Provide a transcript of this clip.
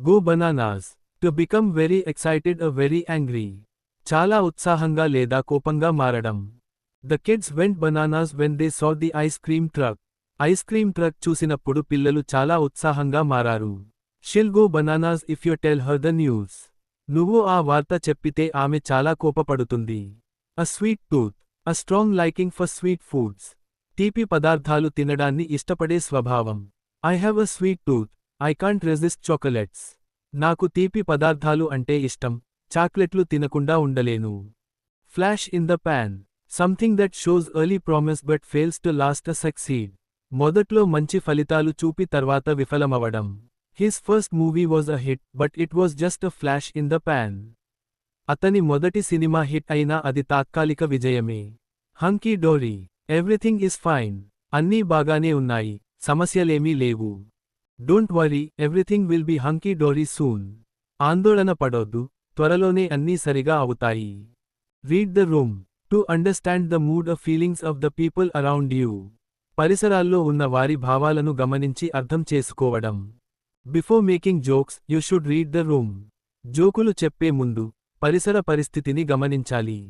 Go bananas. To become very excited or very angry. చాలా ఉత్సాహంగా లేదా కోపంగా మారడం. The kids went bananas when they saw the ice cream truck. Ice cream truck చూసినప్పుడు పిల్లలు చాలా ఉత్సాహంగా మారారు. She'll go bananas if you tell her the news. నువ్వు ఆ వార్త చెప్పితే ఆమె చాలా కోపపడుతుంది. A sweet tooth. A strong liking for sweet foods. తీపి పదార్థాలు తినడాన్ని ఇష్టపడే స్వభావం. I have a sweet tooth. I can't resist chocolates. నాకు తీపి పదార్థాలు అంటే ఇష్టం, చాక్లెట్లు తినకుండా ఉండలేను. Flash in the pan. Something that shows early promise but fails to last or succeed. మొదట్లో మంచి ఫలితాలు చూపి తర్వాత విఫలమవడం. His first movie was a hit, but it was just a flash in the pan. అతని మొదటి సినిమా హిట్ అయినా అది తాత్కాలిక విజయమే. Hunky dory. Everything is fine. అన్నీ బాగానే ఉన్నాయి, సమస్యలేమీ లేవు. Don't worry, everything will be hunky dory soon. ఆందోళన పడొద్దు, త్వరలోనే అన్నీ సరిగా అవుతాయి. Read the room. To understand the mood or feelings of the people around you. పరిసరాల్లో ఉన్న వారి భావాలను గమనించి అర్థం చేసుకోవడం. Before making jokes, you should read the room. జోకులు చెప్పే ముందు పరిసర పరిస్థితిని గమనించాలి.